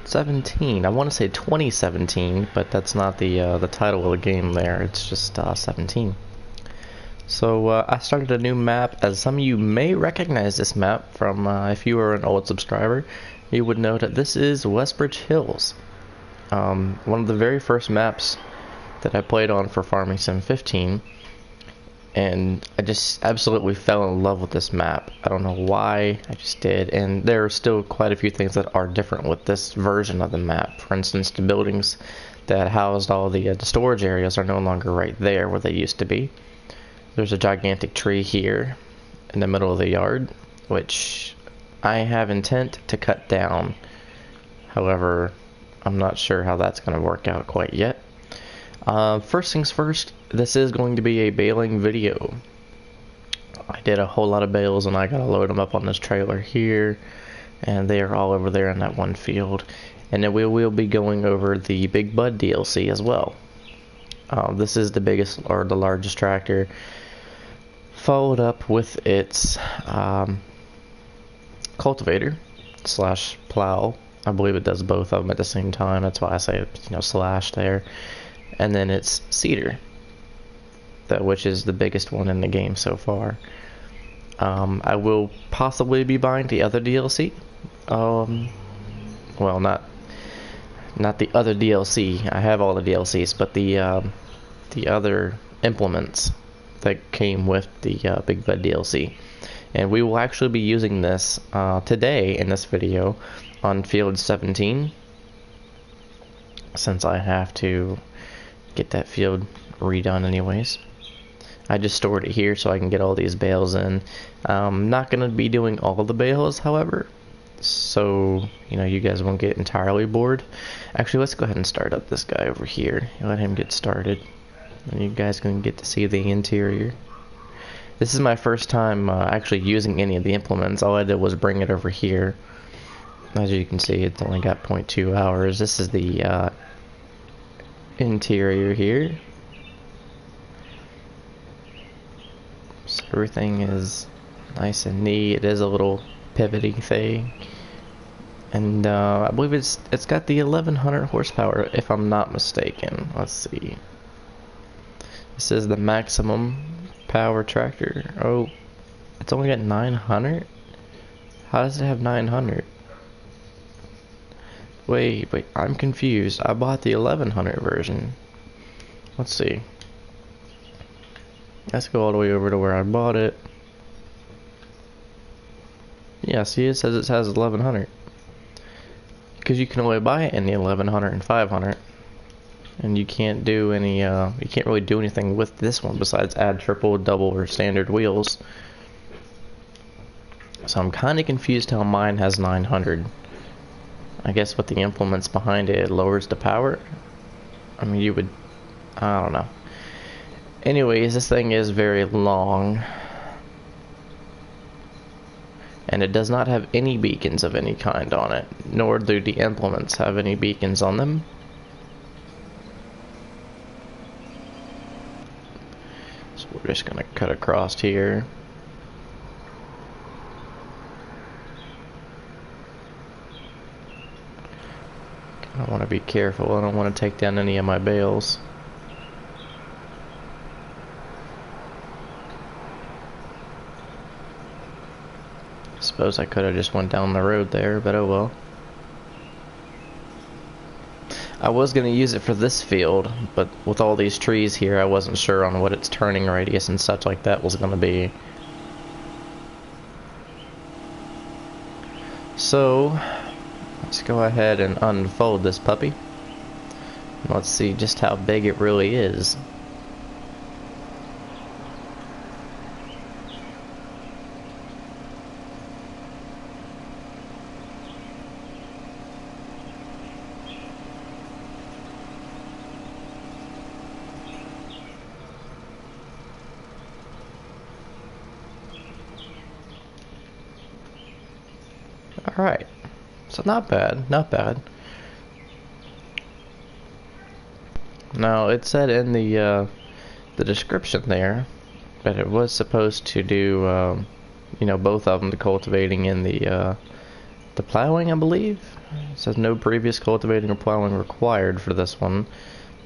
17. I want to say 2017, but that's not the title of the game there. It's just 17. So I started a new map. As some of you may recognize this map from, if you are an old subscriber, you would know that this is Westbridge Hills. One of the very first maps that I played on for Farming Sim 15, and I just absolutely fell in love with this map. I don't know why, I just did. And there are still quite a few things that are different with this version of the map. For instance, the buildings that housed all the storage areas are no longer right there where they used to be. There's a gigantic tree here in the middle of the yard, which I have intent to cut down. However, I'm not sure how that's going to work out quite yet. First things first, this is going to be a baling video. I did a whole lot of bales and I gotta load them up on this trailer here, and they are all over there in that one field. And then we will be going over the Big Bud DLC as well. This is the biggest or the largest tractor, followed up with its cultivator slash plow. I believe it does both of them at the same time. That's why I say, slash there. And then it's seeder, which is the biggest one in the game so far. I will possibly be buying the other DLC. Well, not the other DLC. I have all the DLCs, but the other implements that came with the Big Bud DLC. And we will actually be using this today in this video on field 17, since I have to get that field redone anyways. I just stored it here so I can get all these bales in. I'm not going to be doing all the bales, however, so you guys won't get entirely bored. Actually, let's go ahead and start up this guy over here. Let him get started, and you guys can get to see the interior. This is my first time actually using any of the implements. All I did was bring it over here. As you can see, it's only got 0.2 hours. This is the interior here. So everything is nice and neat. It is a little pivoting thing, and I believe it's got the 1100 horsepower if I'm not mistaken. Let's see. This is the maximum power tractor. Oh, it's only got 900. How does it have 900? Wait, I'm confused. I bought the 1100 version. Let's see. Let's go all the way over to where I bought it. Yeah, see, it says it has 1100. Because you can only buy it in the 1100 and 500. And you can't do any, you can't really do anything with this one besides add triple, double, or standard wheels. So I'm kind of confused how mine has 900. I guess with the implements behind it, it lowers the power. I mean, you would, I don't know. Anyways, this thing is very long, and it does not have any beacons of any kind on it, nor do the implements have any beacons on them. So we're just gonna cut across here. I want to be careful. I don't want to take down any of my bales. I suppose I could have just went down the road there, but oh well. I was going to use it for this field, but with all these trees here, I wasn't sure on what its turning radius and such like that was going to be. So let's go ahead and unfold this puppy. Let's see just how big it really is. Alright. So not bad, not bad. Now it said in the description there that it was supposed to do, both of them, the cultivating and the the plowing, I believe. It says no previous cultivating or plowing required for this one.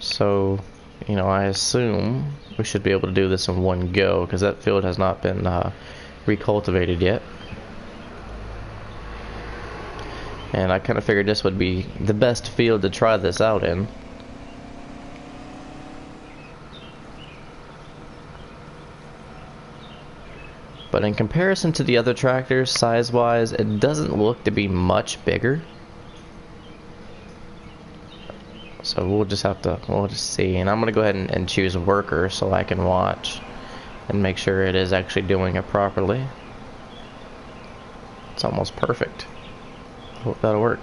So, you know, I assume we should be able to do this in one go, because that field has not been recultivated yet. And I kind of figured this would be the best field to try this out in. But in comparison to the other tractors, size-wise, it doesn't look to be much bigger. So we'll just see. And I'm going to go ahead and choose worker so I can watch and make sure it is actually doing it properly. It's almost perfect. Hope that'll work.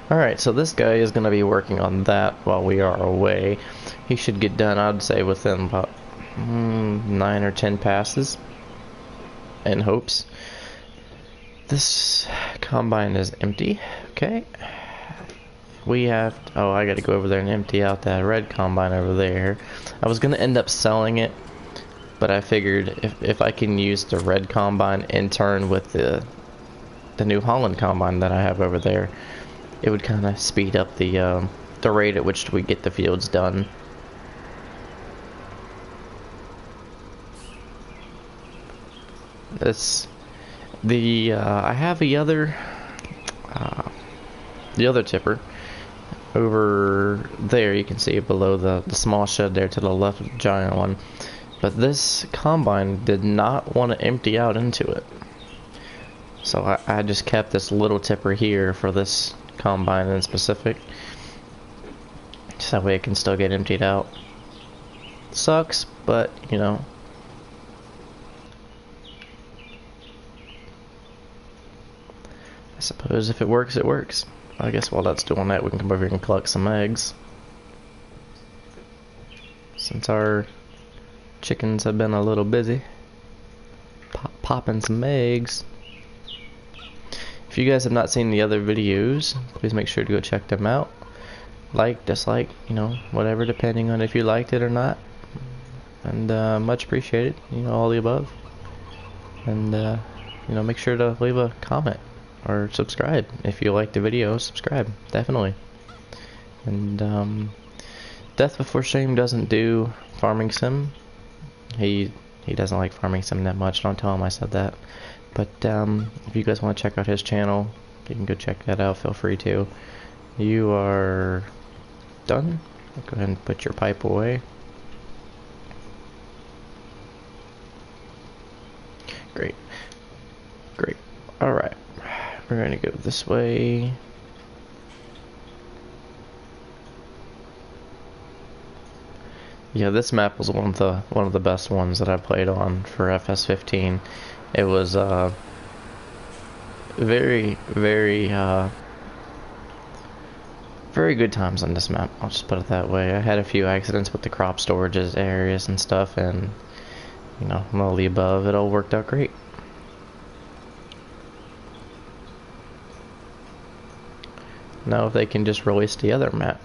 Alright, so this guy is going to be working on that while we are away. He should get done, I'd say, within about 9 or 10 passes. In hopes. This combine is empty. Okay. We have... oh, I gotta go over there and empty out that red combine over there. I was gonna end up selling it, but I figured if I can use the red combine in turn with the New Holland combine that I have over there, it would kind of speed up the rate at which we get the fields done. I have the other tipper over there. You can see it below the small shed there to the left of the giant one. But this combine did not want to empty out into it. So I just kept this little tipper here for this combine in specific. So that way it can still get emptied out. Sucks, but you know. I suppose if it works, it works. I guess while that's doing that, we can come over here and collect some eggs. Since our chickens have been a little busy. Popping some eggs. If you guys have not seen the other videos, please make sure to go check them out. Like, dislike, you know, whatever, depending on if you liked it or not. And much appreciated, you know, all the above. And, you know, make sure to leave a comment. Or subscribe. If you like the video, subscribe. Definitely. And Death Before Shame doesn't do Farming Sim. He doesn't like Farming Sim that much. Don't tell him I said that. But if you guys want to check out his channel, you can go check that out. Feel free to. You are done. Go ahead and put your pipe away. Great. Great. Alright. We're going to go this way. Yeah, this map was one of the best ones that I played on for FS15. It was very good times on this map. I'll just put it that way. I had a few accidents with the crop storages areas and stuff, and you know, all the above. It all worked out great. Now if they can just release the other map.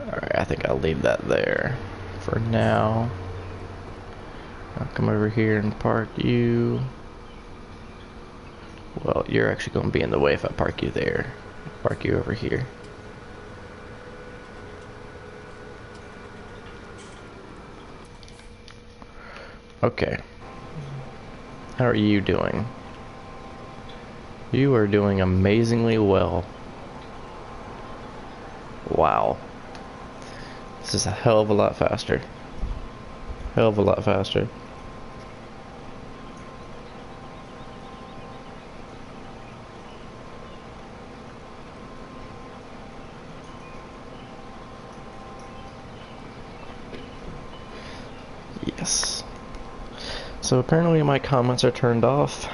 Alright, I think I'll leave that there for now. I'll come over here and park you. Well, you're actually going to be in the way if I park you there. Park you over here. Okay. How are you doing? You are doing amazingly well. Wow. This is a hell of a lot faster. Hell of a lot faster. Yes. So apparently my comments are turned off.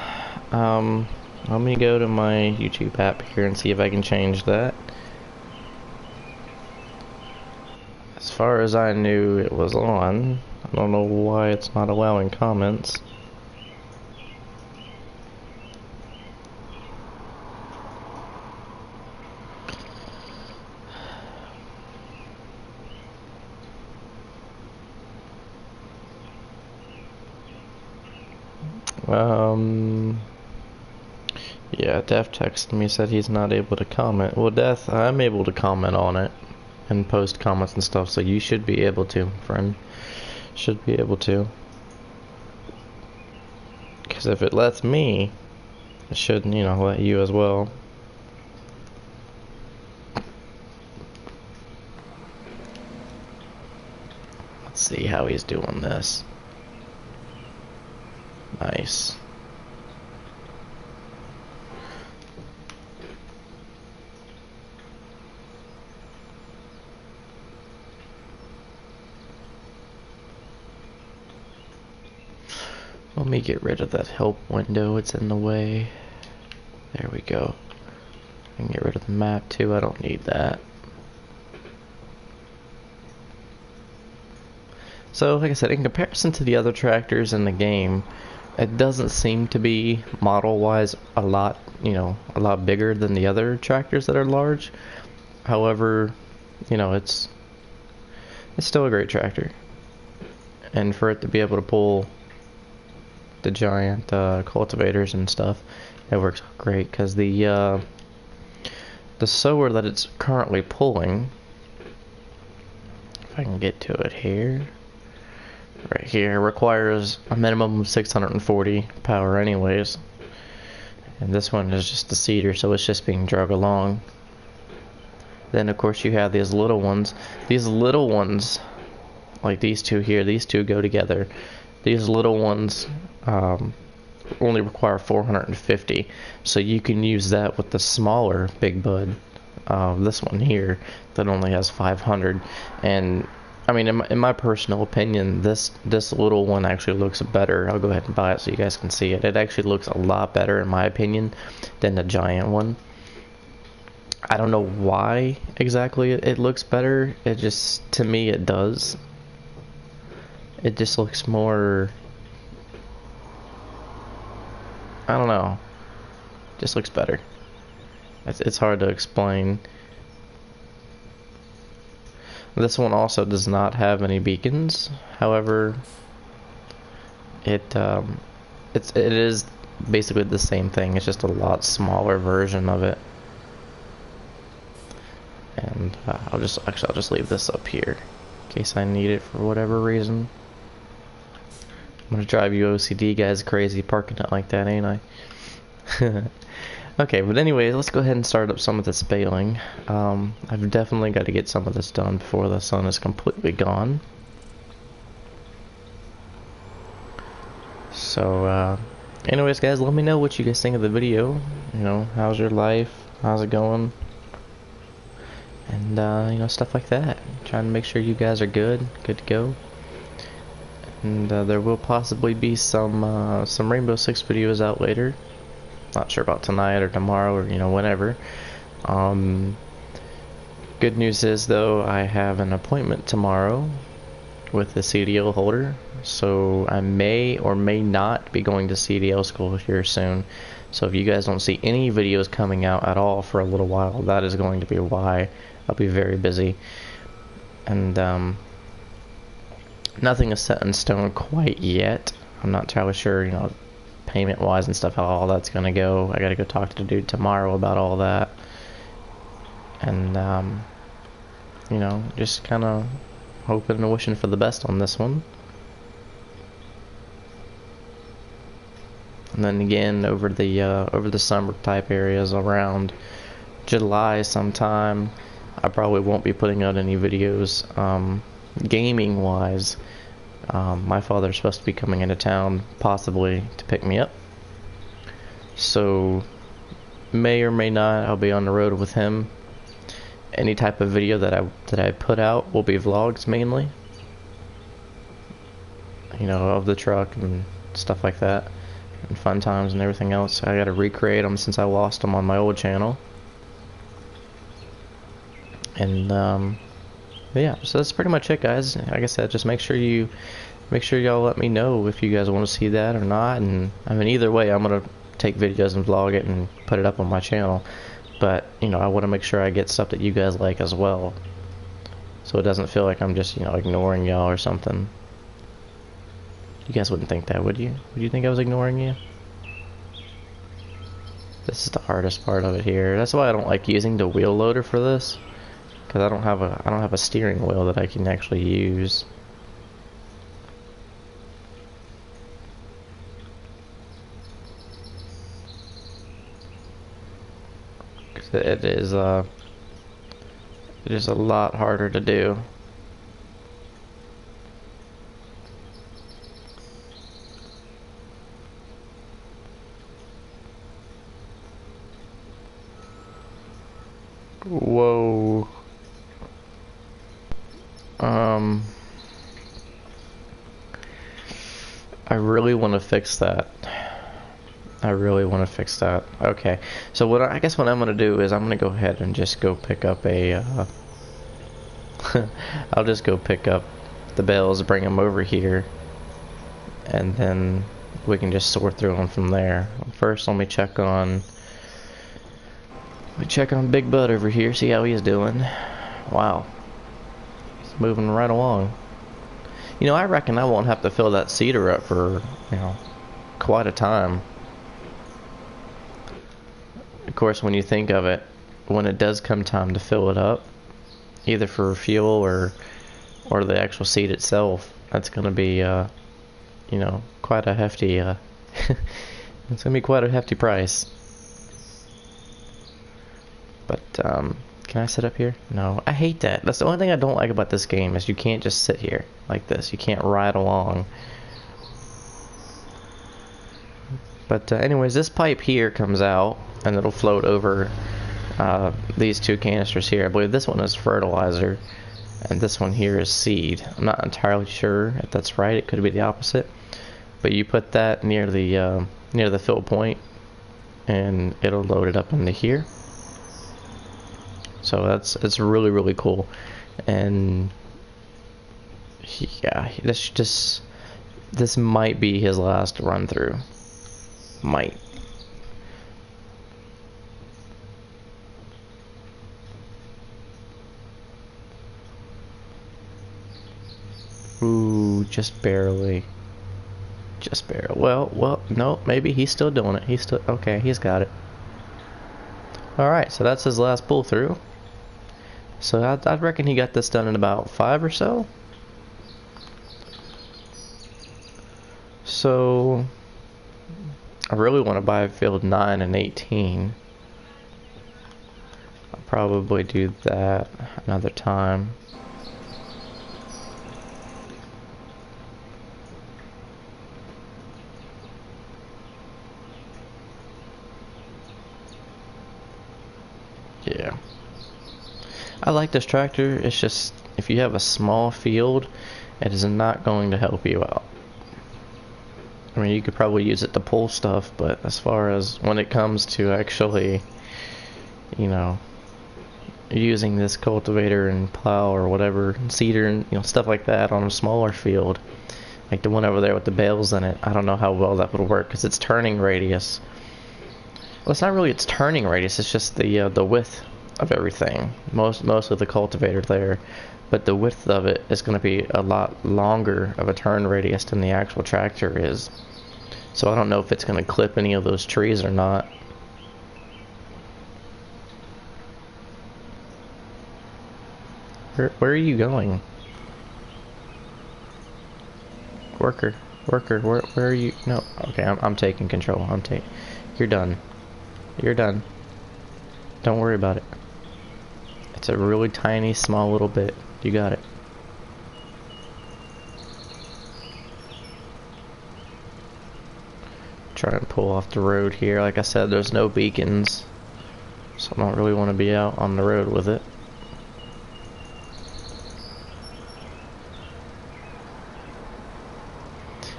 Let me go to my YouTube app here and see if I can change that. As far as I knew, it was on. I don't know why it's not allowing comments. Yeah, Death texted me, said he's not able to comment. Well, Death, I'm able to comment on it and post comments and stuff, so you should be able to, friend. Should be able to. Because if it lets me, it should, you know, let you as well. Let's see how he's doing this. Nice. Let me get rid of that help window, it's in the way. There we go. I can get rid of the map too, I don't need that. So, like I said, in comparison to the other tractors in the game, it doesn't seem to be, model-wise, a lot bigger than the other tractors that are large. However, you know, it's still a great tractor. And for it to be able to pull the giant cultivators and stuff, it works great, because the sower that it's currently pulling, if I can get to it here, right here, requires a minimum of 640 power anyways, and this one is just the seeder, so it's just being drug along. Then of course you have these little ones. These little ones, like these two here, these two go together. These little ones only require 450, so you can use that with the smaller Big Bud. This one here that only has 500, and I mean, in my personal opinion, this little one actually looks better. I'll go ahead and buy it so you guys can see it. It actually looks a lot better, in my opinion, than the giant one. I don't know why exactly it looks better. It just, to me, it does. It just looks more, I don't know. Just looks better. It's hard to explain. This one also does not have any beacons. However, it is basically the same thing. It's just a lot smaller version of it. And I'll just leave this up here in case I need it for whatever reason. I'm gonna drive you OCD guys crazy parking it like that, ain't I? Okay, but anyways, let's go ahead and start up some of this baling. I've definitely got to get some of this done before the sun is completely gone. So, anyways guys, let me know what you guys think of the video. You know, how's your life? How's it going? And, you know, stuff like that. Trying to make sure you guys are good to go. And, there will possibly be some Rainbow Six videos out later. Not sure about tonight or tomorrow or, you know, whenever. Good news is, though, I have an appointment tomorrow with the CDL holder, so I may or may not be going to CDL school here soon. So if you guys don't see any videos coming out at all for a little while, that is going to be why. I'll be very busy. And nothing is set in stone quite yet. I'm not entirely sure, you know, payment wise and stuff, how all that's gonna go. I gotta go talk to the dude tomorrow about all that, and you know, just kind of hoping and wishing for the best on this one. And then again, over the summer type areas around July sometime, I probably won't be putting out any videos gaming wise. My father's supposed to be coming into town, possibly to pick me up. So, may or may not, I'll be on the road with him. Any type of video that I put out will be vlogs mainly. You know, of the truck and stuff like that, and fun times and everything else. I gotta recreate them since I lost them on my old channel. And yeah, so that's pretty much it, guys. Like I said, just make sure y'all let me know if you guys want to see that or not. And I mean, either way, I'm gonna take videos and vlog it and put it up on my channel. But you know, I want to make sure I get stuff that you guys like as well, so it doesn't feel like I'm just, you know, ignoring y'all or something. You guys wouldn't think that, would you? Would you think I was ignoring you? This is the hardest part of it here. That's why I don't like using the wheel loader for this, because I don't have a steering wheel that I can actually use. It is a lot harder to do. Whoa. I really want to fix that. I really want to fix that. Okay, so I guess what I'm gonna do is I'm gonna go ahead and just go pick up a. I'll just go pick up the bales, bring them over here, and then we can just sort through them from there. First, let me check on. Big Bud over here, see how he's doing. Wow, he's moving right along. You know, I reckon I won't have to fill that cedar up for quite a time. Of course, when you think of it, when it does come time to fill it up, either for fuel or the actual seed itself, that's going to be, quite a hefty, it's going to be quite a hefty price. But, can I sit up here? No, I hate that. That's the only thing I don't like about this game, is you can't just sit here like this. You can't ride along. But anyways, this pipe here comes out, and it'll float over these two canisters here. I believe this one is fertilizer, and this one here is seed. I'm not entirely sure if that's right. It could be the opposite. But you put that near the fill point, and it'll load it up into here. So it's really, really cool. And yeah, this might be his last run through. Might. Ooh, just barely. Just barely. Well, no, maybe he's still doing it. Okay, he's got it. Alright, so that's his last pull through. So I'd reckon he got this done in about 5 or so. So I really want to buy field 9 and 18. I'll probably do that another time. Yeah. I like this tractor. It's just, if you have a small field, it is not going to help you out. I mean, you could probably use it to pull stuff, but as far as when it comes to actually, using this cultivator and plow or whatever, seeder and stuff like that on a smaller field, like the one over there with the bales in it, I don't know how well that would work, because its turning radius. Well, it's not really its turning radius, it's just the width of everything. Most of the cultivator there, but the width of it is going to be a lot longer of a turn radius than the actual tractor is. So I don't know if it's going to clip any of those trees or not. Where are you going? Worker, where are you? No, okay, I'm taking control. You're done. You're done. Don't worry about it. It's a really tiny, small little bit. You got it. Try and pull off the road here. Like I said, there's no beacons, so I don't really want to be out on the road with it.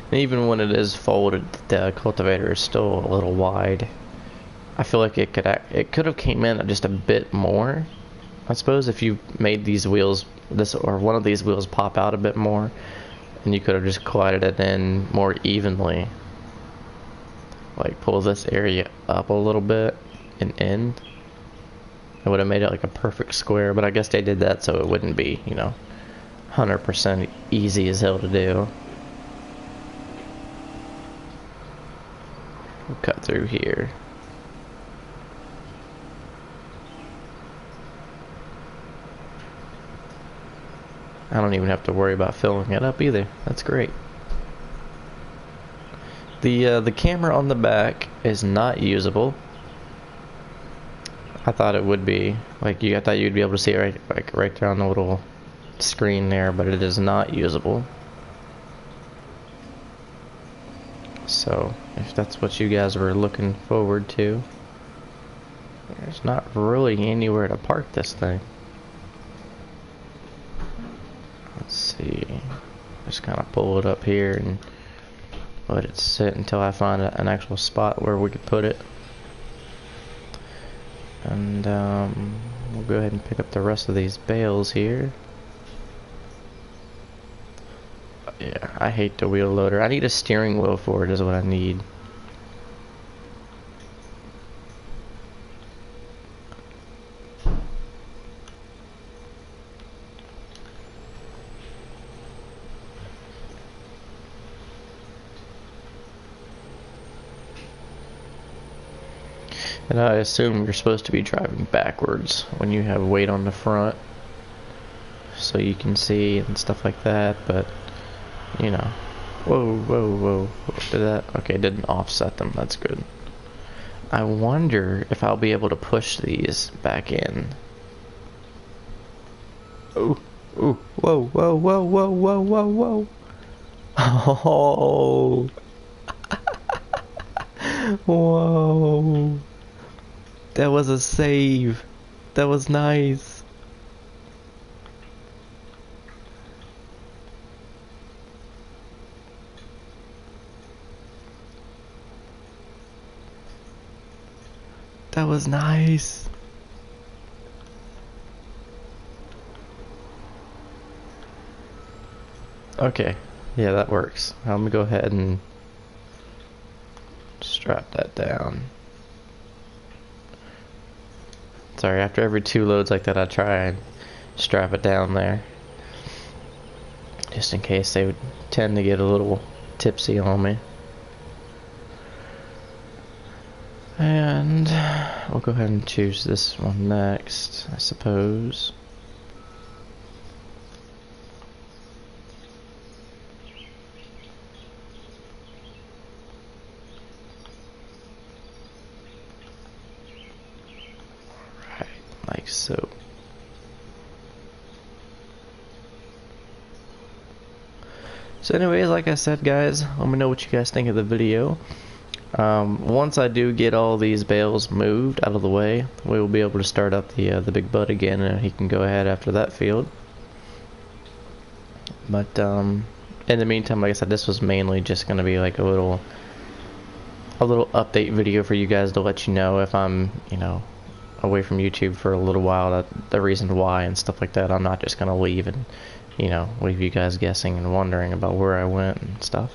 And even when it is folded, the cultivator is still a little wide. I feel like it could have came in just a bit more. I suppose if you made these wheels, one of these wheels pop out a bit more, and you could have just collided it in more evenly. Like pull this area up a little bit and in. It would have made it like a perfect square, but I guess they did that so it wouldn't be, 100% easy as hell to do. We'll cut through here. I don't even have to worry about filling it up either. That's great. The camera on the back is not usable. I thought it would be. I thought you'd be able to see it right there on the little screen there, but it is not usable. So, if that's what you guys were looking forward to, there's not really anywhere to park this thing. Let's see. Just kind of pull it up here and let it sit until I find an actual spot where we could put it. And we'll go ahead and pick up the rest of these bales here. Yeah, I hate the wheel loader. I need a steering wheel for it is what I need. And I assume you're supposed to be driving backwards when you have weight on the front, so you can see and stuff like that, but you know. Whoa, whoa, whoa. Did that? Okay, didn't offset them. That's good. I wonder if I'll be able to push these back in. Oh, oh, whoa, whoa, whoa, whoa, whoa, whoa, whoa. Oh. Whoa. That was a save. That was nice. That was nice. Okay. Yeah, that works. I'm gonna go ahead and strap that down. Sorry, after every 2 loads like that, I try and strap it down there. Just in case they would tend to get a little tipsy on me. And we'll go ahead and choose this one next, I suppose. Like so. So anyways, like I said, guys, let me know what you guys think of the video. Once I do get all these bales moved out of the way, we will be able to start up the big bud again, and he can go ahead after that field. But in the meantime, like I said, this was mainly just going to be like a little update video for you guys to let you know if I'm, you know, away from YouTube for a little while, the reason why and stuff like that. I'm not just gonna leave and, you know, leave you guys guessing and wondering about where I went and stuff.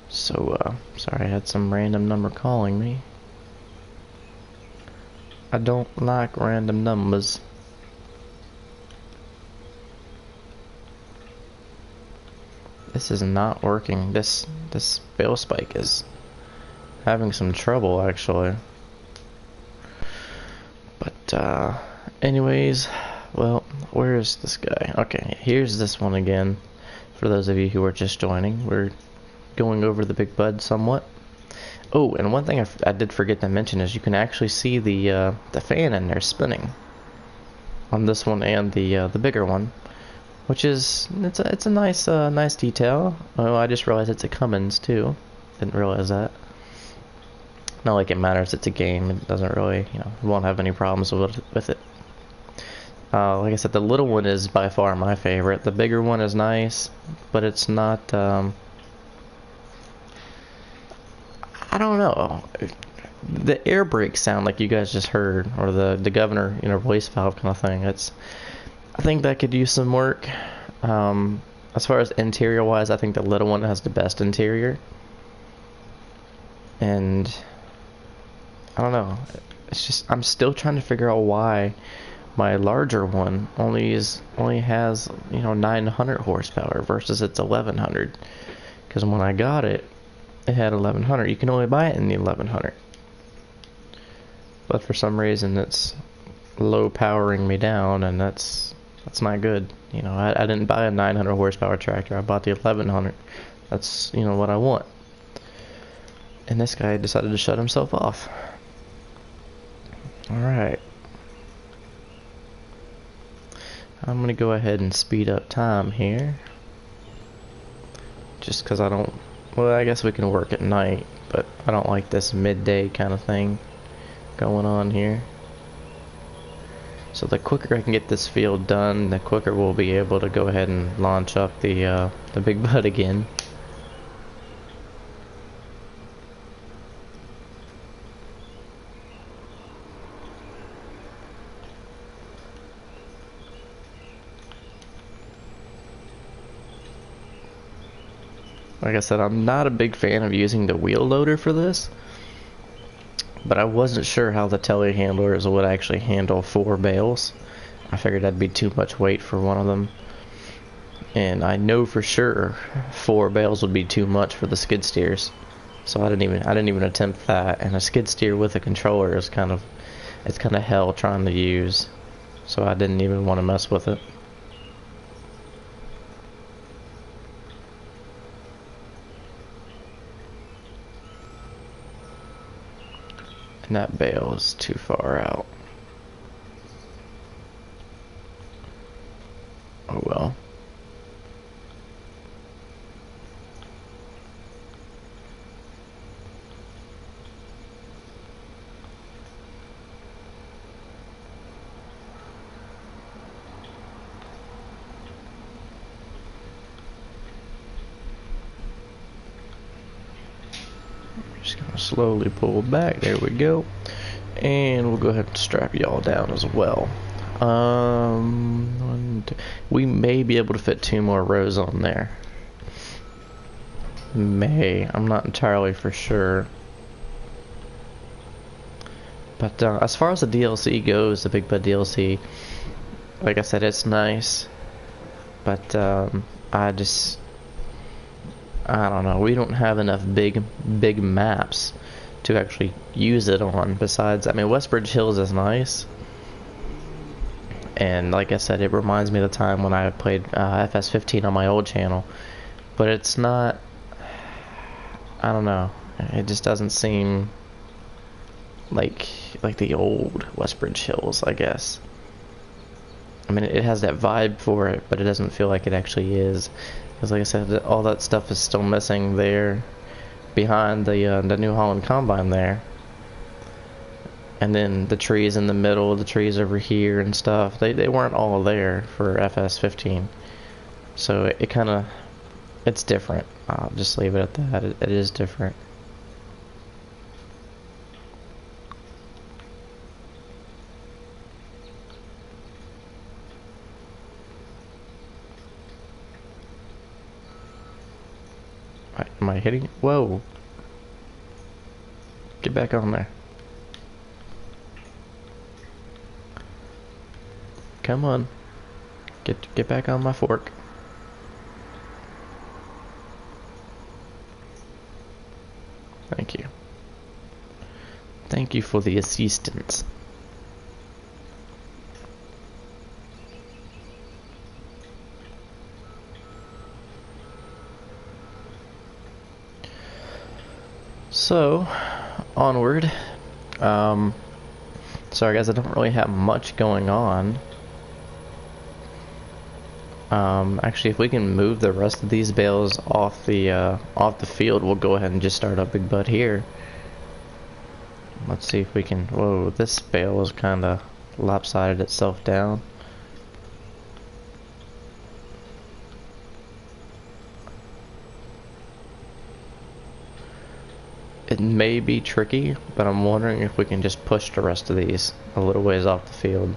So, sorry, I had some random number calling me. I don't like random numbers. This is not working. This bale spike is having some trouble, actually. But anyways, well, where is this guy? Okay, here's this one again. For those of you who are just joining, we're going over the big bud somewhat. Oh, and one thing I did forget to mention is you can actually see the fan in there spinning on this one and the bigger one. Which is, it's a nice nice detail. Oh, I just realized it's a Cummins too. Didn't realize that. Not like it matters, it's a game. It doesn't really, you know, won't have any problems with it. Like I said, the little one is by far my favorite. The bigger one is nice, but it's not, I don't know. The air brake sound like you guys just heard, or the governor, you know, voice valve kind of thing. I think that could use some work. As far as interior wise, I think the little one has the best interior. And I don't know. It's just, I'm still trying to figure out why my larger one only has 900 horsepower versus its 1100. Because when I got it, it had 1100. You can only buy it in the 1100. But for some reason, it's low powering me down, and that's not good. I didn't buy a 900 horsepower tractor. I bought the 1100. That's what I want. And this guy decided to shut himself off. All right. I'm gonna go ahead and speed up time here. Just because I don't... Well, I guess we can work at night, but I don't like this midday kind of thing going on here. So the quicker I can get this field done, the quicker we'll be able to go ahead and launch up the big bud again. Like I said, I'm not a big fan of using the wheel loader for this, but I wasn't sure how the telehandlers would actually handle 4 bales. I figured that'd be too much weight for one of them, and I know for sure 4 bales would be too much for the skid steers. So I didn't even attempt that. And a skid steer with a controller is kind of hell trying to use. So I didn't even want to mess with it. And that bale is too far out. Oh well. Just gonna slowly pull back. There we go. And we'll go ahead and strap y'all down as well. We may be able to fit 2 more rows on there. I'm not entirely for sure. But as far as the DLC goes, the Big Bud DLC, like I said, it's nice. But I don't know. We don't have enough big maps to actually use it on. Besides, I mean, Westbridge Hills is nice. And like I said, it reminds me of the time when I played FS15 on my old channel. But it's not... I don't know. It just doesn't seem like the old Westbridge Hills, I guess. I mean, it has that vibe for it, but it doesn't feel like it actually is. Because like I said, all that stuff is still missing there behind the New Holland Combine there. And then the trees in the middle, the trees over here and stuff, they weren't all there for FS15. So it kind of, it's different. I'll just leave it at that. It is different. Am I hitting? Whoa. Get back on there. Come on. Get back on my fork. Thank you. Thank you for the assistance. So, onward. Sorry guys, I don't really have much going on. Actually, if we can move the rest of these bales off the field, we'll go ahead and just start up Big Bud here. Let's see if we can... Whoa, this bale is kind of lopsided itself down. It may be tricky, but I'm wondering if we can just push the rest of these a little ways off the field.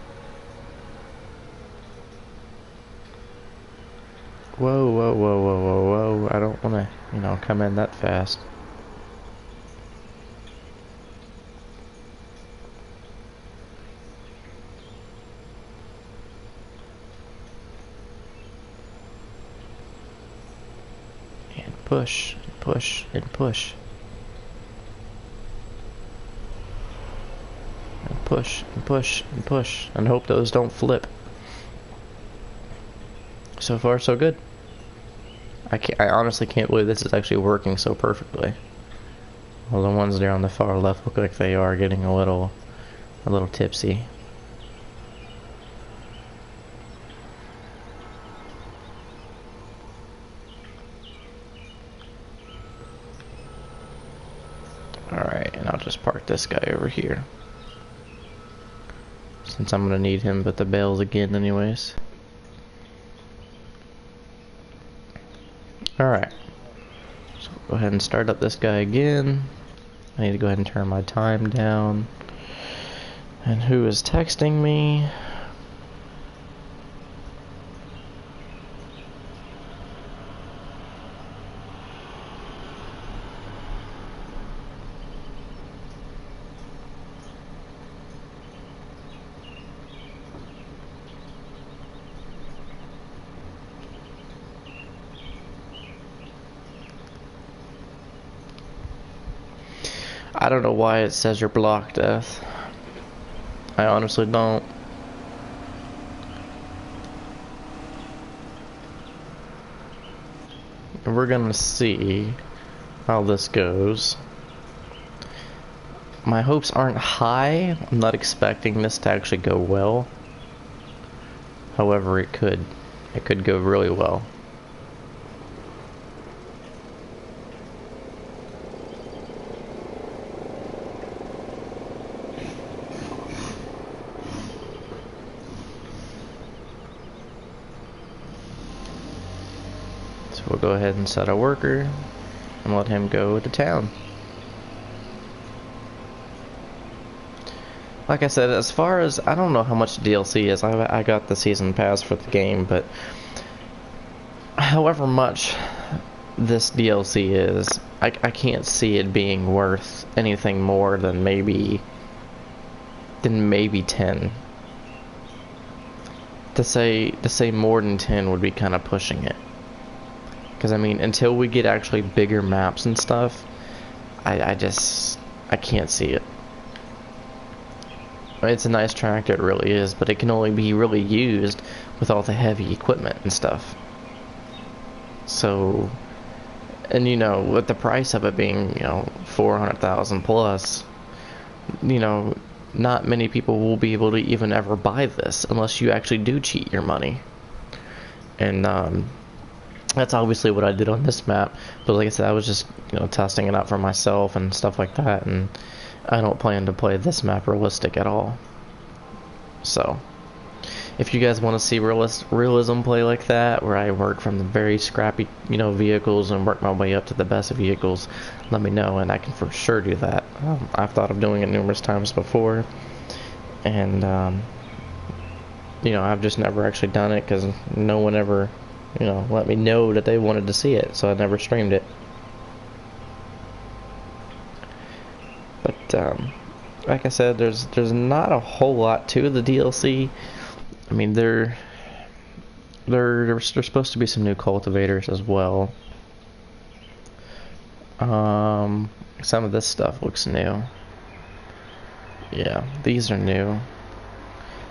Whoa, whoa, whoa, whoa, whoa, whoa. I don't want to, come in that fast. push, push, and push. And push, and push, and push. And hope those don't flip. So far, so good. I honestly can't believe this is actually working so perfectly. Well, the ones there on the far left look like they are getting a little tipsy. Alright, and I'll just park this guy over here, since I'm gonna need him with the bales again anyways. Alright, so go ahead and start up this guy again. I need to go ahead and turn my time down. And who is texting me? I don't know why it says you're blocked, Death. I honestly don't. And we're gonna see how this goes. My hopes aren't high. I'm not expecting this to actually go well. However, it could. It could go really well. So we'll go ahead and set a worker and let him go to town. Like I said, as far as, I don't know how much DLC is. I got the season pass for the game, but however much this DLC is, I can't see it being worth anything more than maybe 10. To say more than 10 would be kind of pushing it. Because I mean, until we get actually bigger maps and stuff, I can't see it. It's a nice tractor, it really is, but it can only be really used with all the heavy equipment and stuff. So, and you know, with the price of it being, you know, 400,000 plus, you know, not many people will be able to even ever buy this unless you actually do cheat your money. And that's obviously what I did on this map, but like I said, I was just, you know, testing it out for myself and stuff like that, and I don't plan to play this map realistic at all. So, if you guys want to see realism play like that, where I work from the very scrappy, you know, vehicles and work my way up to the best vehicles, let me know, and I can for sure do that. I've thought of doing it numerous times before, and you know, I've just never actually done it because no one ever, you know, let me know that they wanted to see it, so I never streamed it. But like I said, there's not a whole lot to the DLC. I mean, there's supposed to be some new cultivators as well. Some of this stuff looks new. Yeah, these are new.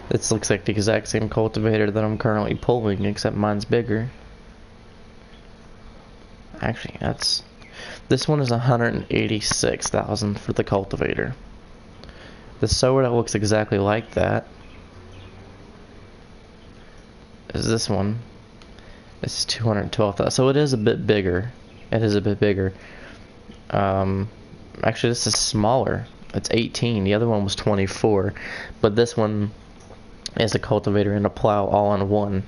This looks like the exact same cultivator that I'm currently pulling, except mine's bigger. Actually, this one is 186,000 for the cultivator. The sower that looks exactly like that is this one. It's 212,000, so it is a bit bigger. It is a bit bigger. Actually, this is smaller. It's 18. The other one was 24, but this one is a cultivator and a plow all in one.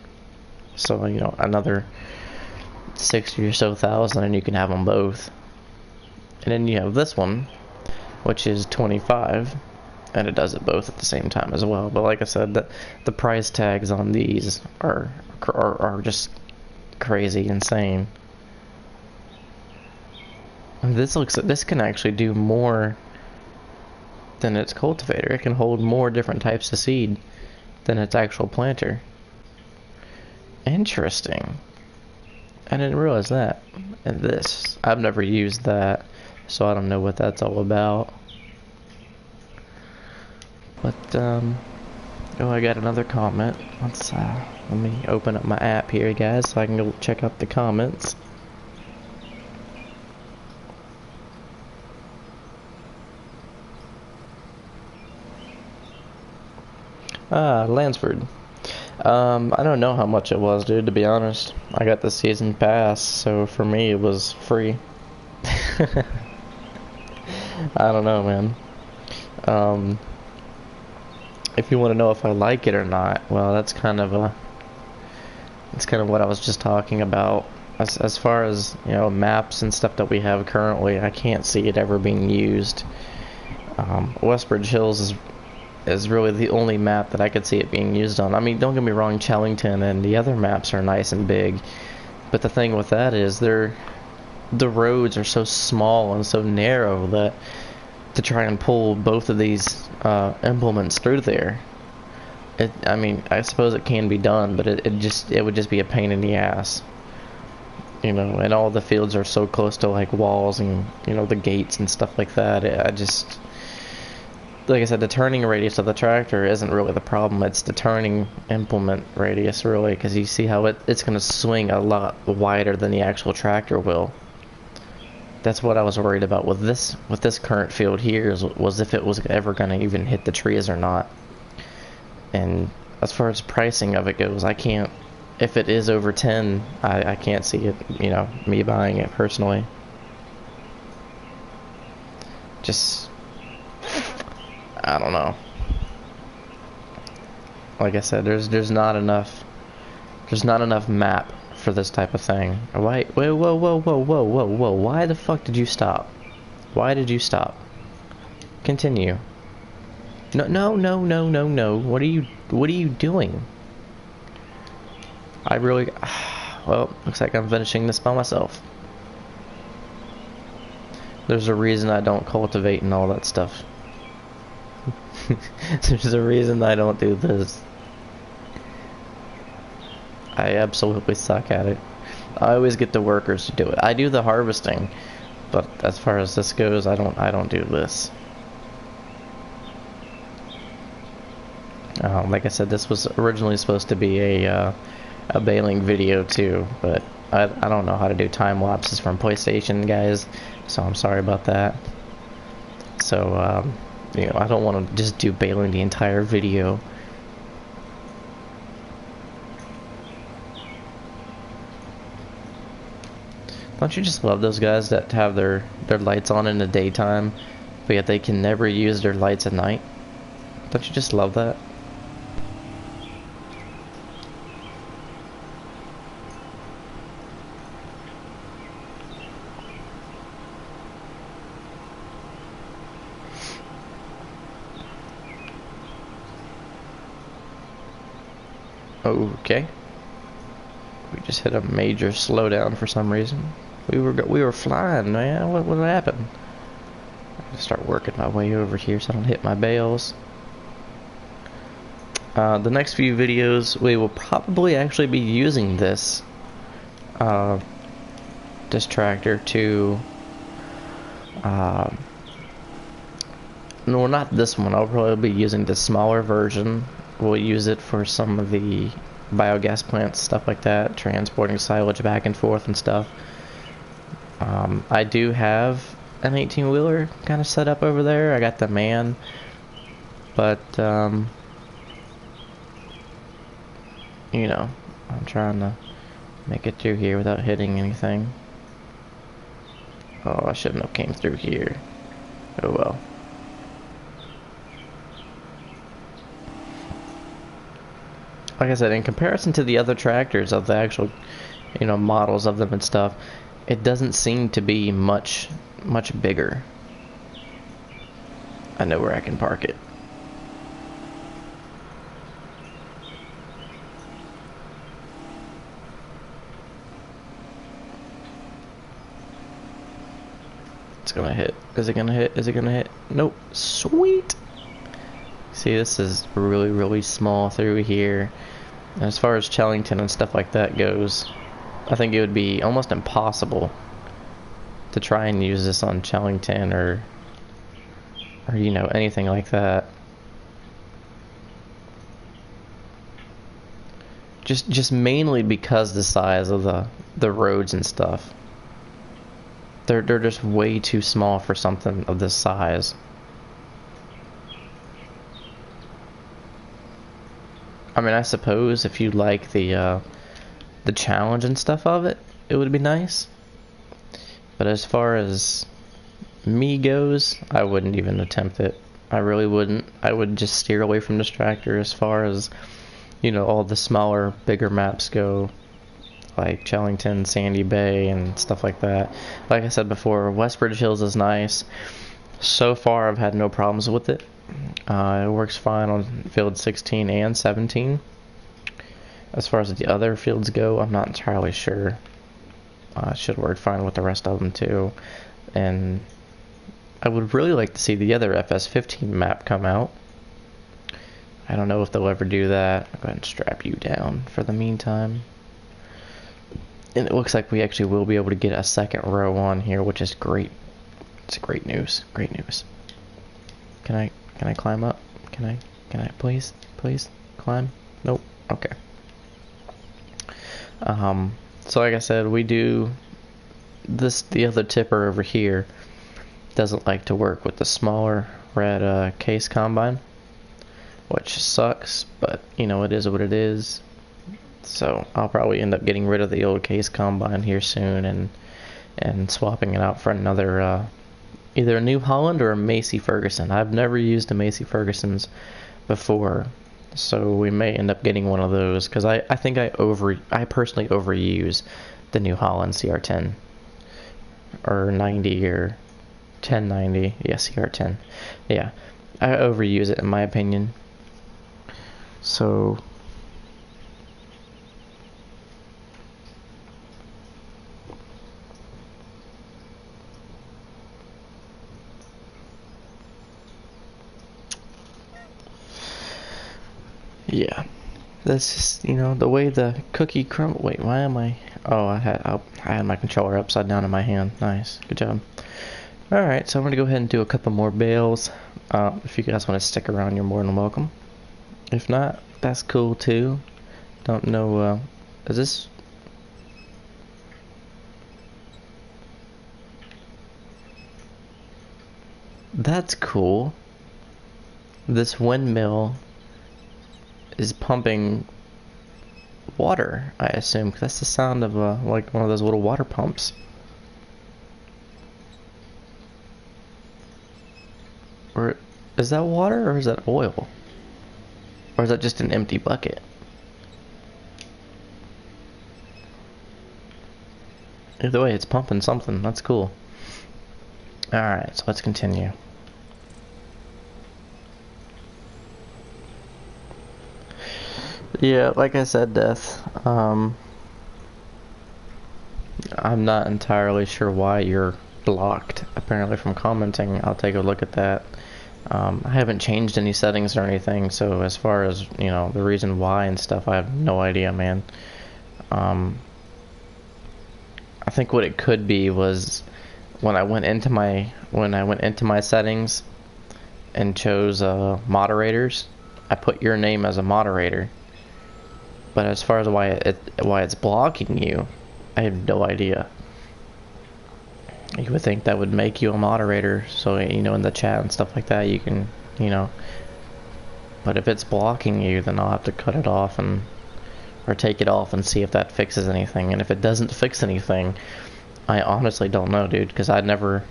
So, you know, another 60 or so thousand, and you can have them both. And then you have this one, which is 25, and it does it both at the same time as well. But like I said, the price tags on these are just crazy, insane. And this can actually do more than its cultivator. It can hold more different types of seed than its actual planter. Interesting. I didn't realize that. And this, I've never used that, so I don't know what that's all about. But oh, I got another comment. Let me open up my app here, guys, so I can go check out the comments. Lansford. I don't know how much it was, dude, to be honest. I got the season pass, so for me it was free. I don't know, man. If you want to know if I like it or not, well, that's kind of what I was just talking about. As far as, you know, maps and stuff that we have currently, I can't see it ever being used. Westbridge Hills is really the only map that I could see it being used on. I mean, don't get me wrong, Chellington and the other maps are nice and big, but the thing with that is the roads are so small and so narrow that to try and pull both of these implements through there, I mean, I suppose it can be done, but it would just be a pain in the ass, you know. And all the fields are so close to like walls and, you know, the gates and stuff like that. Like I said, the turning radius of the tractor isn't really the problem. It's the turning implement radius, really, because you see how it's going to swing a lot wider than the actual tractor will. That's what I was worried about with this current field here, was if it was ever going to even hit the trees or not. And as far as pricing of it goes, I can't, if it is over 10, I can't see it, you know, me buying it personally. Just, I don't know. Like I said, there's not enough map for this type of thing. Wait, whoa, why the fuck did you stop? Why did you stop? Continue. No. What are you doing? I really, well, looks like I'm finishing this by myself. There's a reason I don't cultivate and all that stuff. There's a reason I don't do this. I absolutely suck at it. I always get the workers to do it. I do the harvesting, but as far as this goes, I don't do this. Like I said, this was originally supposed to be a baling video too, but I don't know how to do time lapses from PlayStation, guys, so I'm sorry about that. So you know, I don't want to just do baling the entire video. Don't you just love those guys that have their lights on in the daytime, but yet they can never use their lights at night? Don't you just love that? Okay. We just hit a major slowdown for some reason. We were flying, man. What happened? I gotta start working my way over here so I don't hit my bales. The next few videos we will probably actually be using this tractor to no, not this one. I'll probably be using the smaller version. We'll use it for some of the biogas plants, stuff like that, transporting silage back and forth and stuff. I do have an 18-wheeler kind of set up over there. I got the man, but you know, I'm trying to make it through here without hitting anything. Oh, I shouldn't have came through here. Oh well. Like I said, in comparison to the other tractors of the actual, you know, models of them and stuff, it doesn't seem to be much bigger. I know where I can park it. It's gonna hit. Is it gonna hit? Is it gonna hit? Nope. Sweet. See, this is really small through here. And as far as Chellington and stuff like that goes, I think it would be almost impossible to try and use this on Chellington or you know, anything like that. Just mainly because the size of the roads and stuff. They're just way too small for something of this size. I mean, I suppose if you like the challenge and stuff of it, it would be nice. But as far as me goes, I wouldn't even attempt it. I really wouldn't. I would just steer away from Distractor as far as, you know, all the smaller, bigger maps go, like Chellington, Sandy Bay, and stuff like that. Like I said before, Westbridge Hills is nice. So far, I've had no problems with it. It works fine on field 16 and 17. As far as the other fields go, I'm not entirely sure. It should work fine with the rest of them too. And I would really like to see the other FS15 map come out. I don't know if they'll ever do that. I'll go ahead and strap you down for the meantime. And it looks like we actually will be able to get a second row on here, which is great. It's great news. Great news. Can I climb up? Can I please climb? Nope. Okay. So like I said, we do this. The other tipper over here doesn't like to work with the smaller red case combine, which sucks, but you know, it is what it is. So I'll probably end up getting rid of the old case combine here soon and swapping it out for another either a New Holland or a Massey Ferguson. I've never used a Massey Ferguson's before, so we may end up getting one of those because I think I personally overuse the New Holland CR10 or 90 or 1090. Yeah, CR10. Yeah, I overuse it in my opinion. So yeah, that's just, you know, the way the cookie crumble. Wait, why am I? Oh, I had my controller upside down in my hand. Nice, good job. All right, so I'm gonna go ahead and do a couple more bales. If you guys want to stick around, you're more than welcome. If not, that's cool too. Don't know. Is this? That's cool. This windmill is pumping water, I assume, 'cause that's the sound of like one of those little water pumps. Or is that water or is that oil? Or is that just an empty bucket? Either way, it's pumping something. That's cool. Alright, so let's continue. Yeah, like I said, Death, I'm not entirely sure why you're blocked, apparently, from commenting. I'll take a look at that. I haven't changed any settings or anything, so as far as, you know, the reason why and stuff, I have no idea, man. I think what it could be was when I went into my settings and chose moderators, I put your name as a moderator. But as far as why it's blocking you, I have no idea. You would think that would make you a moderator, so, you know, in the chat and stuff like that, you can, you know. But if it's blocking you, then I'll have to cut it off or take it off and see if that fixes anything. And if it doesn't fix anything, I honestly don't know, dude, because I never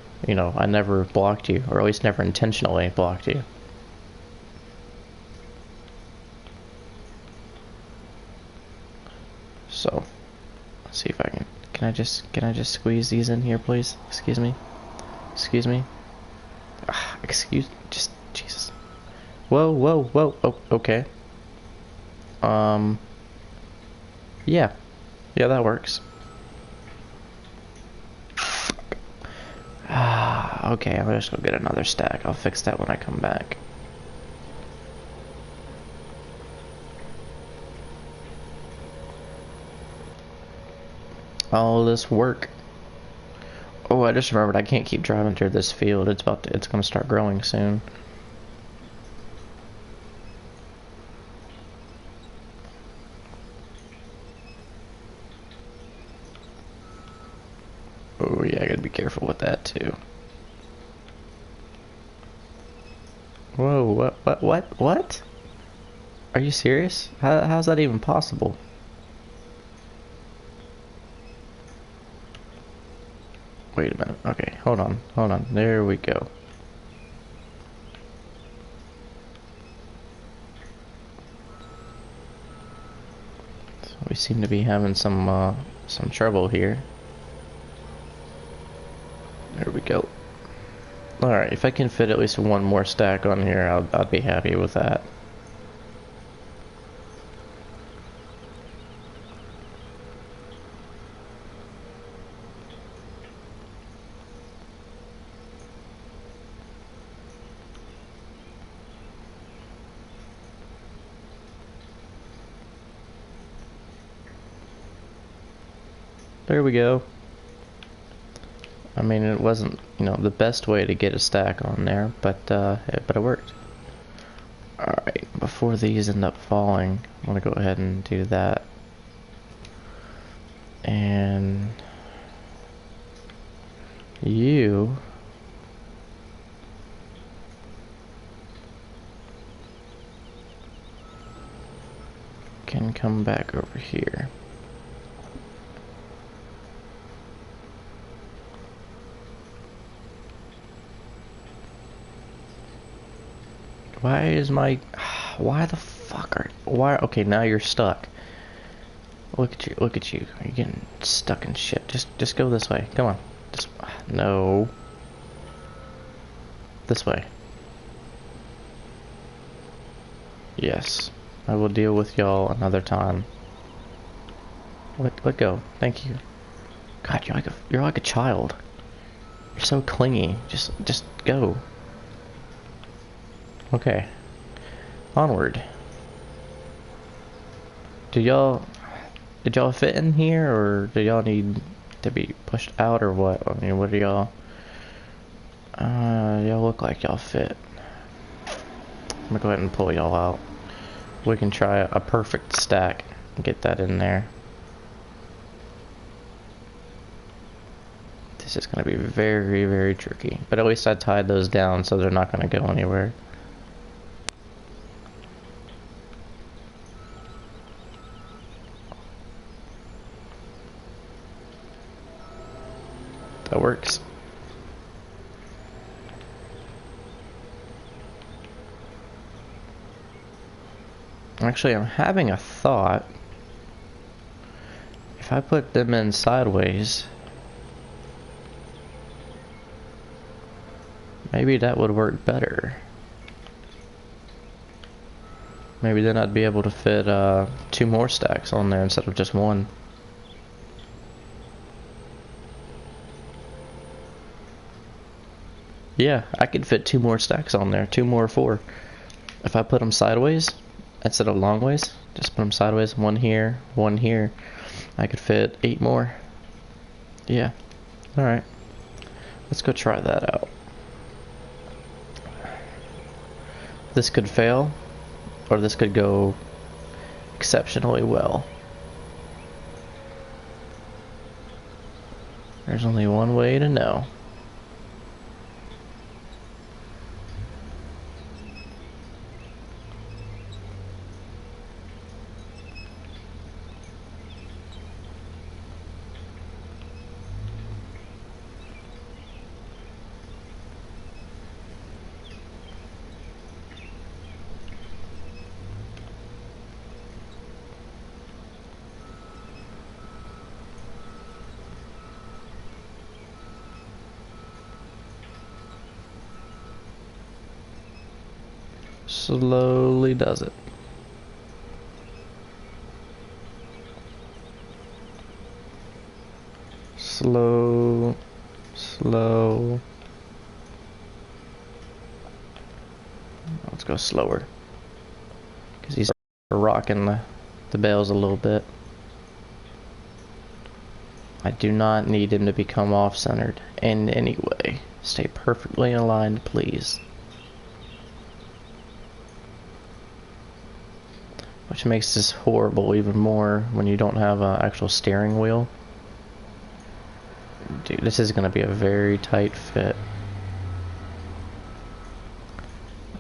blocked you, or at least never intentionally blocked you. So, let's see if I can I just squeeze these in here, please? Excuse me. Just, Jesus. Whoa. Oh, okay. Yeah, that works. Okay, I'm just gonna get another stack. I'll fix that when I come back. All this work. Oh, I just remembered I can't keep driving through this field. It's gonna start growing soon. Oh yeah, I gotta be careful with that too. Whoa, what? Are you serious? How's that even possible? Wait a minute. Okay, hold on. There we go. So we seem to be having some trouble here. There we go. Alright, if I can fit at least one more stack on here, I'd be happy with that. There we go. I mean, it wasn't, the best way to get a stack on there, but it worked. Alright, before these end up falling, I'm gonna go ahead and do that. And you can come back over here. Why the fuck why, okay, now you're stuck. Look at you, you're getting stuck in shit. Just go this way, come on. No. This way. Yes, I will deal with y'all another time. Let go, thank you. God, you're like a child. You're so clingy, just go. Okay. Onward. Did y'all fit in here, or do y'all need to be pushed out, or what? I mean, what do y'all... y'all look like y'all fit. I'm gonna go ahead and pull y'all out. We can try a perfect stack and get that in there. This is gonna be very, very tricky. But at least I tied those down so they're not gonna go anywhere. That works. Actually, I'm having a thought. If I put them in sideways, maybe that would work better. Maybe then I'd be able to fit 2 more stacks on there instead of just 1. Yeah, I could fit 2 more stacks on there, 2 more 4. If I put them sideways instead of long ways, just put them sideways, 1 here, 1 here, I could fit 8 more. Yeah, alright. Let's go try that out. This could fail, or this could go exceptionally well. There's only one way to know. Slowly does it. Slow. Let's go slower. Because he's rocking the bales a little bit. I do not need him to become off-centered in any way. Stay perfectly aligned, please. Which makes this horrible even more when you don't have an actual steering wheel. Dude, this is going to be a very tight fit.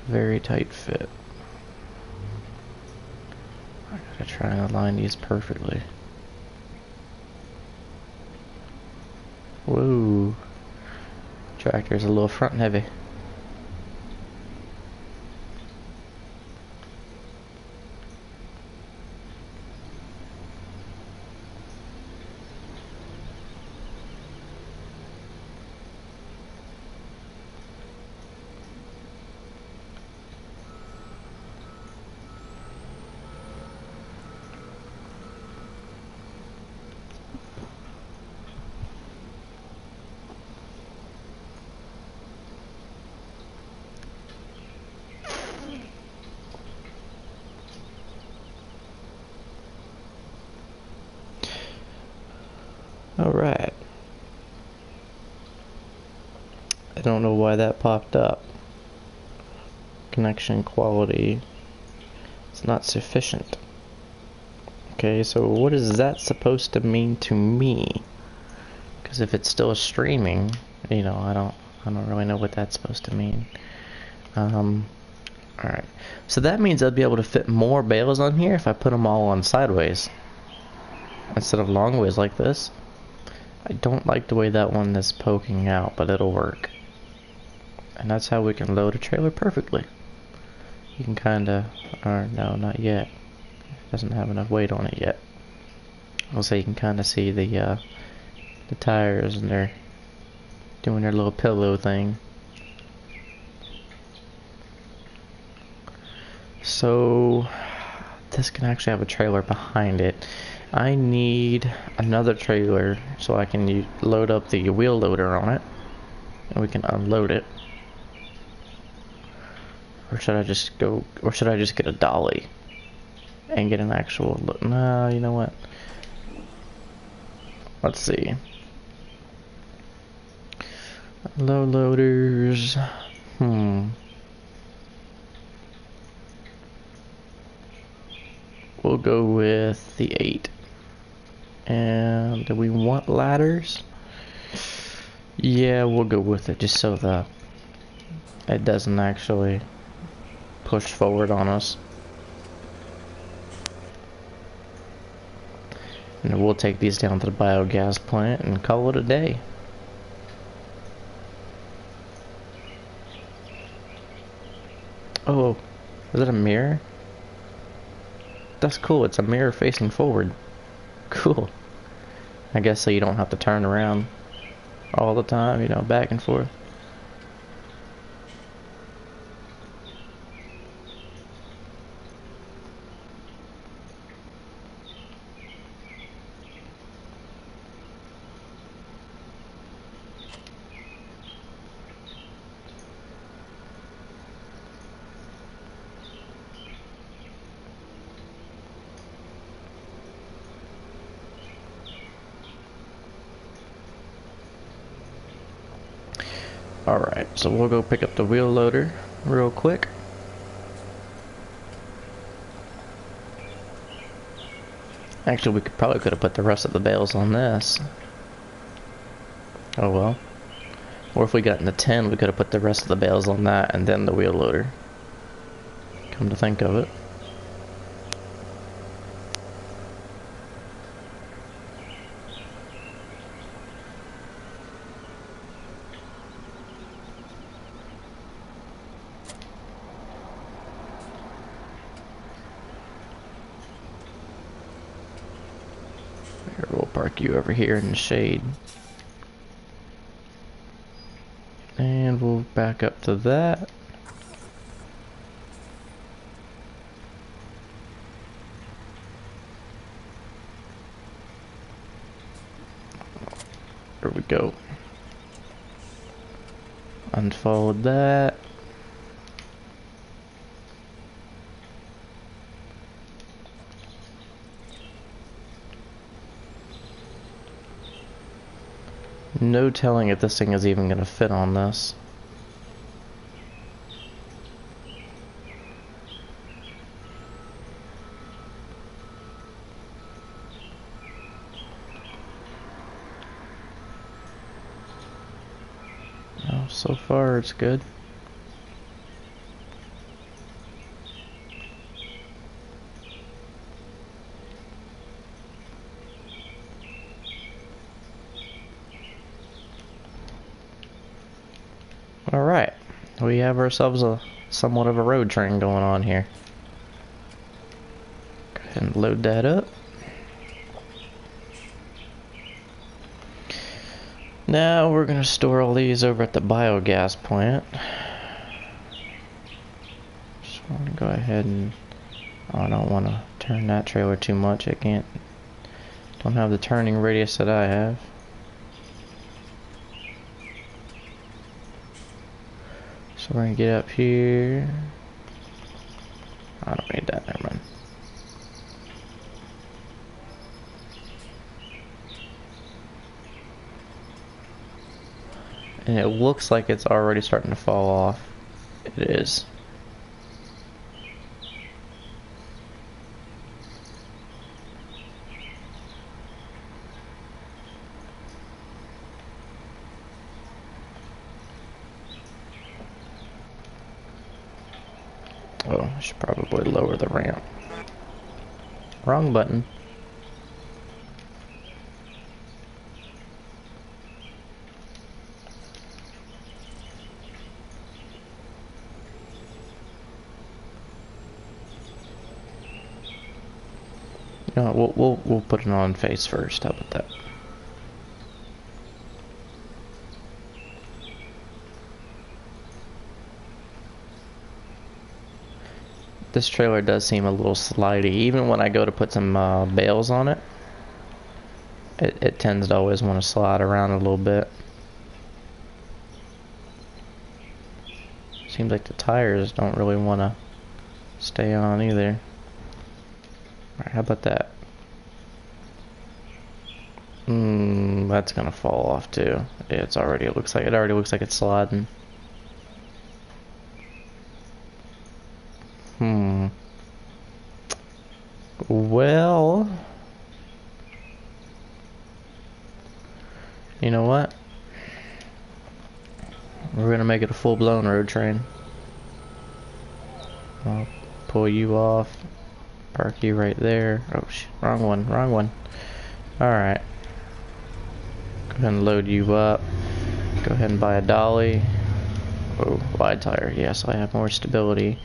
Very tight fit. I gotta try and align these perfectly. Whoa. Tractor's a little front heavy. Alright. I don't know why that popped up. Connection quality. It's not sufficient. Okay, so what is that supposed to mean to me? Because if it's still streaming, you know, I don't really know what that's supposed to mean. Alright. So that means I'd be able to fit more bales on here if I put them all on sideways instead of long ways like this. I don't like the way that one is poking out, but it'll work. And that's how we can load a trailer perfectly. You can kinda, or no, not yet. It doesn't have enough weight on it yet. I'll say you can kinda see the tires, and they're doing their little pillow thing. So this can actually have a trailer behind it. I need another trailer so I can load up the wheel loader on it, and we can unload it. Or should I just get a dolly and get an actual no, you know what? Let's see. Low loaders. We'll go with the 8. And do we want ladders? Yeah, we'll go with it just so that it doesn't actually push forward on us. And we'll take these down to the biogas plant and call it a day. Oh, is that a mirror? That's cool, it's a mirror facing forward. Cool. I guess so you don't have to turn around all the time, you know, back and forth. Alright, so we'll go pick up the wheel loader real quick. Actually, we probably could have put the rest of the bales on this. Oh well. Or if we got in the 10, we could have put the rest of the bales on that and then the wheel loader. Come to think of it. We'll park you over here in the shade. And we'll back up to that. There we go. Unfold that. No telling if this thing is even gonna fit on this. Oh, so far it's good. Alright, we have ourselves a somewhat of a road train going on here. Go ahead and load that up. Now we're going to store all these over at the biogas plant. Just want to go ahead and... Oh, I don't want to turn that trailer too much. I can't... Don't have the turning radius that I have. So we're going to get up here. I don't need that, never mind. And it looks like it's already starting to fall off. It is. Oh, I should probably lower the ramp. Wrong button. No, we'll put it on face first. How about that? This trailer does seem a little slidey. Even when I go to put some bales on it, it tends to always want to slide around a little bit. Seems like the tires don't really want to stay on either. Alright, how about that? That's gonna fall off too. Yeah, it already looks like it's sliding. Well, you know what? We're gonna make it a full-blown road train. I'll pull you off, park you right there. Oh, wrong one. Alright. Go ahead and load you up. Go ahead and buy a dolly. Oh, wide tire. Yes, I have more stability.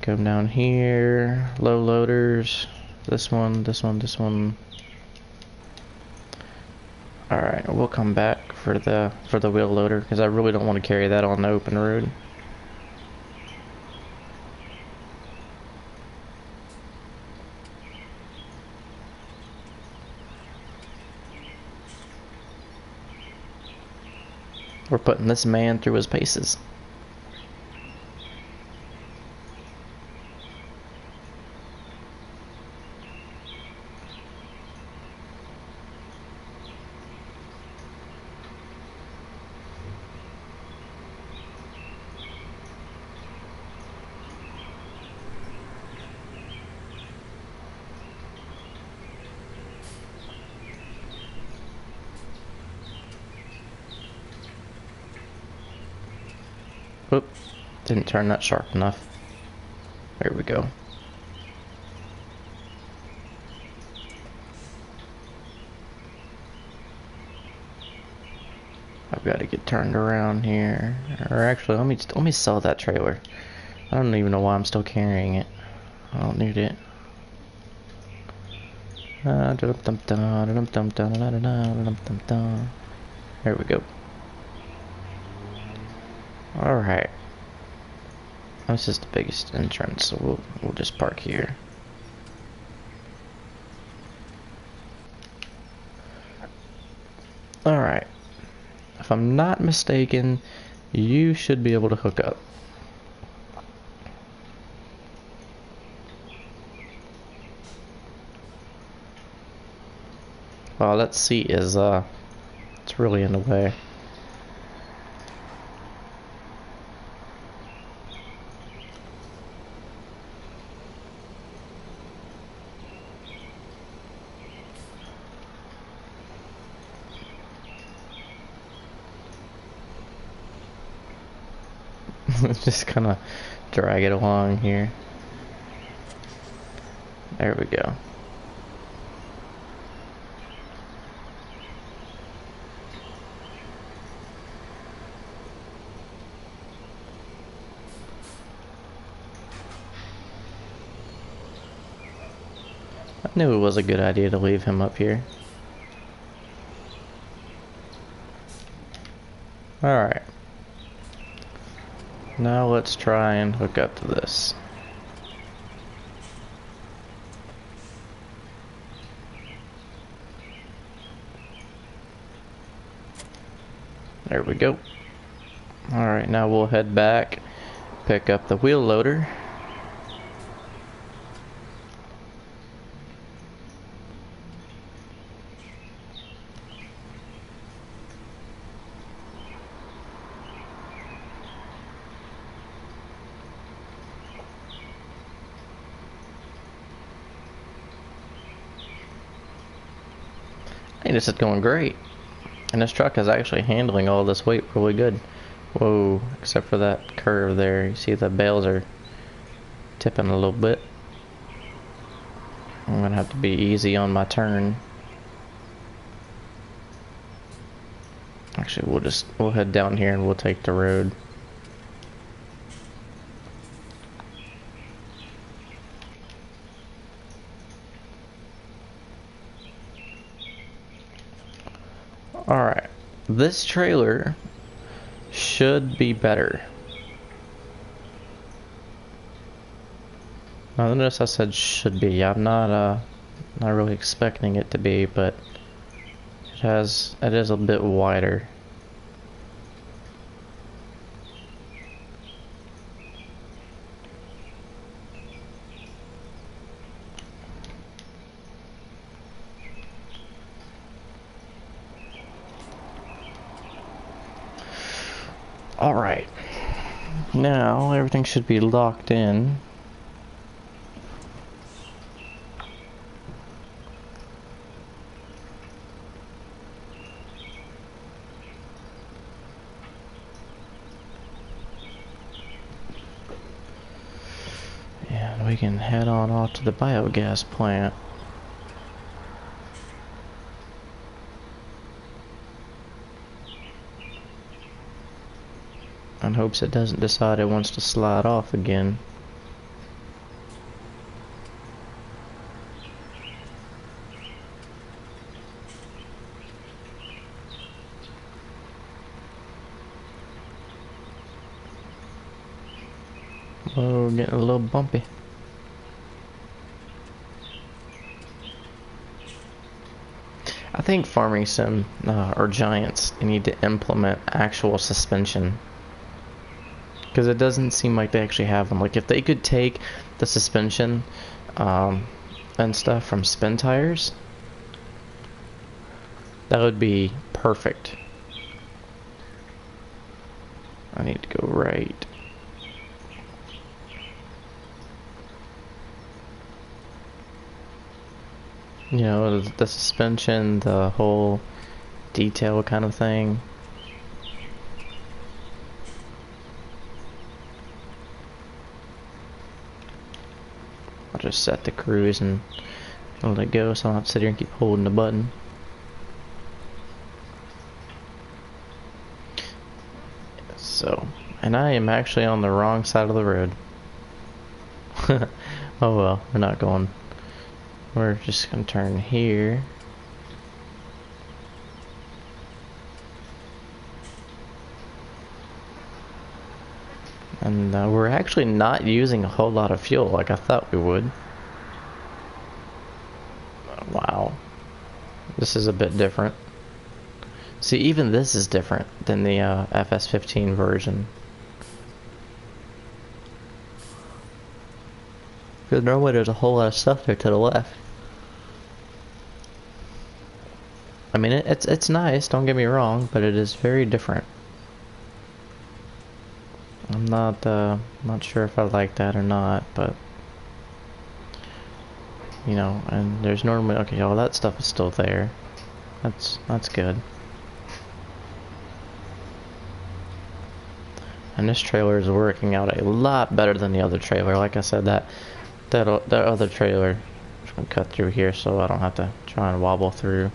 Come down here. Low loaders. This one. Alright, we'll come back for the wheel loader because I really don't want to carry that on the open road. We're putting this man through his paces. Oop, didn't turn that sharp enough. There we go. I've got to get turned around here. Or actually, let me sell that trailer. I don't even know why I'm still carrying it. I don't need it. There we go. Alright. This is the biggest entrance, so we'll just park here. Alright. If I'm not mistaken, you should be able to hook up. Well, that seat is it's It's really in the way. Just kind of drag it along here. There we go. I knew it was a good idea to leave him up here. Alright. Now let's try and hook up to this. There we go. Alright, now we'll head back, pick up the wheel loader. Hey, this is going great. And this truck is actually handling all this weight really good. Whoa, except for that curve there. You see the bales are tipping a little bit. I'm gonna have to be easy on my turn. Actually, we'll head down here and we'll take the road. Alright, this trailer should be better. Now notice I said should be. I'm not really expecting it to be, but it is a bit wider. Alright, now everything should be locked in. And we can head on off to the biogas plant. In hopes it doesn't decide it wants to slide off again. Oh, getting a little bumpy. I think Farming Sim or Giants need to implement actual suspension. Because it doesn't seem like they actually have them. Like if they could take the suspension and stuff from spin tires, that would be perfect. I need to go right. You know, the suspension, the whole detail kind of thing. I'll just set the cruise and let it go so I don't have to sit here and keep holding the button. So, and I am actually on the wrong side of the road. Oh well, we're not going. We're just gonna turn here. And we're actually not using a whole lot of fuel like I thought we would. Wow. This is a bit different. See, even this is different than the FS15 version. Because normally there's a whole lot of stuff there to the left. I mean, it's nice, don't get me wrong, but it is very different. I'm not sure if I like that or not, but you know, and there's normally, okay, all that stuff is still there. That's good. And this trailer is working out a lot better than the other trailer. Like I said, that other trailer, I'm just gonna cut through here so I don't have to try and wobble through.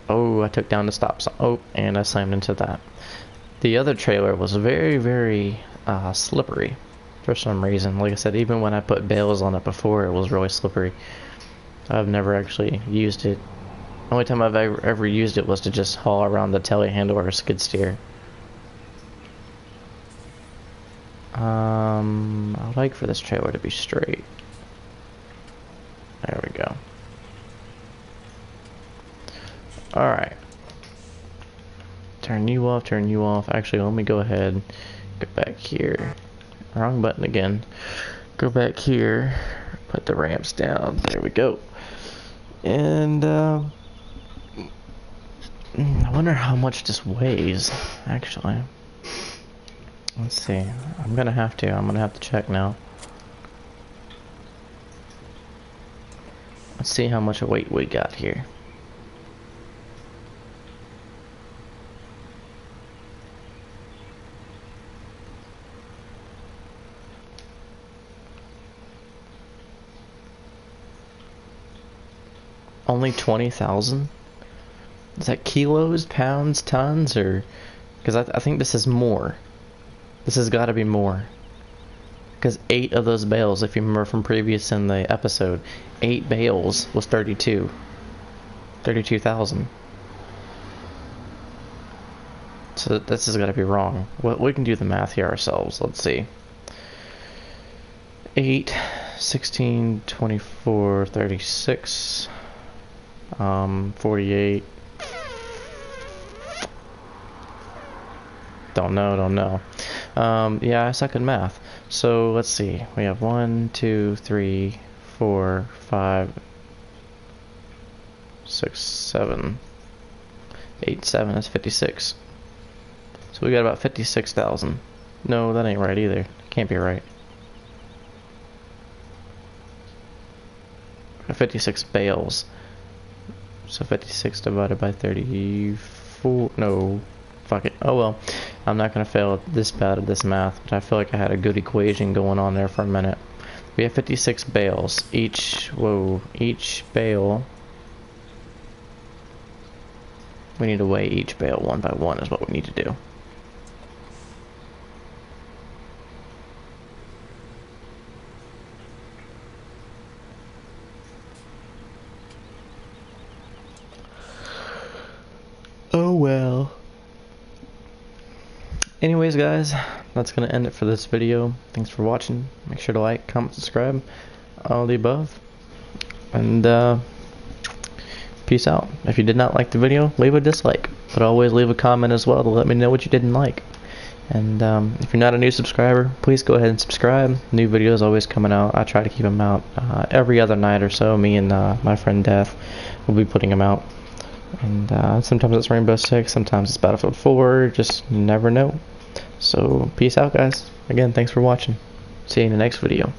Oh, I took down the stop sign. Oh, and I slammed into that. The other trailer was very, very slippery for some reason. Like I said, even when I put bales on it before, it was really slippery. I've never actually used it. The only time I've ever used it was to just haul around the telehandle or skid steer. I'd like for this trailer to be straight. There we go. Alright. Turn you off, turn you off. Actually, let me go ahead, get back here. Wrong button again. Go back here, put the ramps down. There we go. And, I wonder how much this weighs, actually. Let's see. I'm gonna have to check now. Let's see how much weight we got here. Only 20,000? Is that kilos, pounds, tons, or... Because I think this is more. This has got to be more. Because 8 of those bales, if you remember from previous in the episode, 8 bales was 32. 32,000. So this has got to be wrong. Well, we can do the math here ourselves. Let's see. 8, 16, 24, 36... 48. Don't know. Yeah, I suck at math. So let's see. We have 1, 2, 3, 4, 5, 6, 7, 8, 7. That's 56. So we got about 56,000. No, that ain't right either. Can't be right. 56 bales. So 56 divided by 34, no, fuck it, oh well. I'm not gonna fail this bad at this math, but I feel like I had a good equation going on there for a minute. We have 56 bales, each bale, we need to weigh each bale one by one is what we need to do. Oh well. Anyways guys, that's gonna end it for this video. Thanks for watching. Make sure to like, comment, subscribe, all the above. And peace out. If you did not like the video, leave a dislike. But always leave a comment as well to let me know what you didn't like. And if you're not a new subscriber, please go ahead and subscribe. New videos always coming out. I try to keep them out every other night or so. Me and my friend Death will be putting them out. And sometimes it's Rainbow Six, sometimes it's Battlefield 4, just never know. So, peace out guys. Again, thanks for watching. See you in the next video.